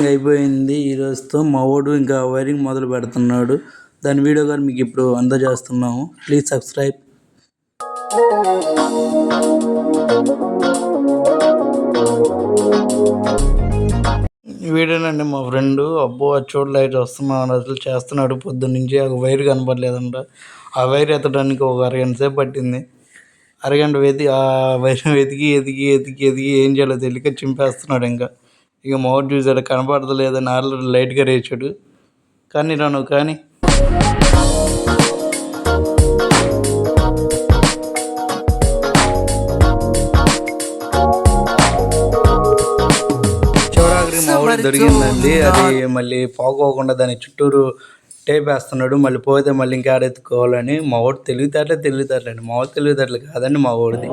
అయిపోయింది ఈ రోజుతో. మా వాడు ఇంకా వైరింగ్ మొదలు పెడుతున్నాడు. దాని వీడియో గాని మీకు ఇప్పుడు అందజేస్తున్నాము. Please subscribe. వీడేనండి మా ఫ్రెండ్. అబ్బో చూడ లైట్ వస్తున్నాను అసలు చేస్తున్నాడు పొద్దున్న నుంచి. ఆ వైర్ కనపడలేదంట. ఆ వైర్ ఎత్తడానికి ఒక అరగంట సేపు పట్టింది. అరగంట ఆ వైర్ వెతికి ఎతికి ఎతికి ఎతికి ఏం చేయాలో తెలియక చింపేస్తున్నాడు. ఇక మోటర్ చూసాడు కనపడతలేదని ఆల్రెడీ లైట్గా రేచాడు. కానీ రాను కానీ చివరాఖరికి మా వాడికి దొరికిందండి. అది మళ్ళీ పోకోకుండా దాని చుట్టూరు టేప్ వేస్తున్నాడు. మళ్ళీ పోతే మళ్ళీ ఇంకా ఆడెత్తుకోవాలని. మా వాడు తెలివితేటలండి. మా వాడు తెలివితేటలు కాదండి మా వాడిది.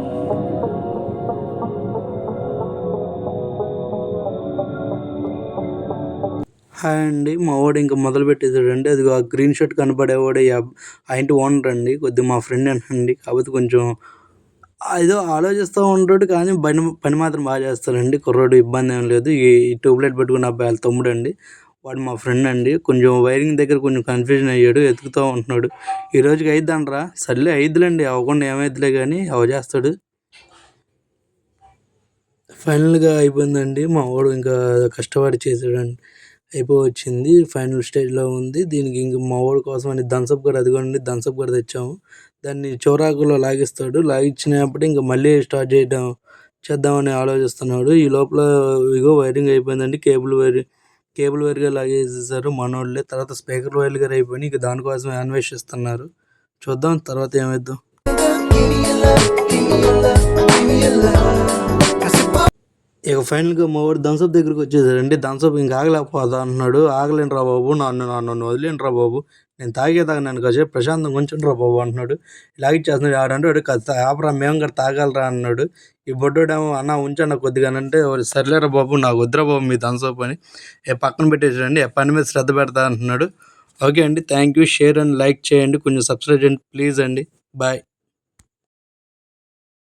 హాయ్ అండి. మా వాడు ఇంకా మొదలు పెట్టేసాడండి. అది ఆ గ్రీన్ షర్ట్ కనపడేవాడు ఆ ఇంటి ఓనర్ అండి. కొద్దిగా మా ఫ్రెండ్ అండి. కాకపోతే కొంచెం ఏదో ఆలోచిస్తూ ఉంటాడు, కానీ పని మాత్రం బాగా చేస్తాడండి. కుర్రోడు ఇబ్బంది ఏం లేదు. ఈ ట్యూబ్లైట్ పెట్టుకున్న అబ్బాయి వాళ్ళ తమ్ముడు అండి. వాడు మా ఫ్రెండ్ అండి. కొంచెం వైరింగ్ దగ్గర కొంచెం కన్ఫ్యూజన్ అయ్యాడు, ఎతుకుతూ ఉంటున్నాడు. ఈ రోజుకి అయిద్దంటరా, సర్లే అయిద్దులేండి, అవ్వకుండా ఏమైద్దిలే కానీ చేస్తాడు. ఫైనల్గా అయిపోయిందండి. మా వాడు ఇంకా కష్టపడి చేసాడండి. అయిపోవచ్చింది. ఫైనల్ స్టేజ్లో ఉంది. దీనికి ఇంక మా వాడి కోసం అని థమ్సప్ కూడా అదిగోండి థమ్సప్ కూడా తెచ్చాము. దాన్ని చివరాకులో లాగిస్తాడు. లాగించినప్పుడు ఇంకా మళ్ళీ స్టార్ట్ చేద్దామని ఆలోచిస్తున్నాడు. ఈ లోపల ఇగో వైరింగ్ అయిపోయిందండి. కేబుల్ వైర్గా లాగేసేసారు మనోళ్ళే. తర్వాత స్పీకర్ వైర్లుగా అయిపోయినాయి. ఇక దానికోసమే అన్వేషిస్తున్నారు. చూద్దాం తర్వాత ఏమైద్దాం. ఇక ఫైనల్గా మా వాడు థమ్సప్ దగ్గరికి వచ్చేసాడండి. థమ్సప్ ఇంకా ఆగలేకపోతా అంటున్నాడు. ఆగలేనురా బాబు, నన్ను వదిలేనురా బాబు, నేను తాగేదాకా నన్ను కాసేపు ప్రశాంతంగా ఉంచండిరా బాబు అంటున్నాడు. ఇలాగిచ్చేస్తున్నాడు. ఆడంటాడు ఆపరా మేము కూడా తాగాలరా అన్నాడు. ఈ బొడ్డోడేమో అన్న ఉంచండి కొద్దిగానంటే సర్లేరా బాబు నాకు వద్దురా బాబు మీ థమ్సప్ అని పక్కన పెట్టేసాడండి. పని మీద శ్రద్ధ పెడతా అంటున్నాడు. ఓకే అండి, thank you. Share and like చేయండి, కొంచెం సబ్స్క్రైబ్ చేయండి ప్లీజ్ అండి. బాయ్.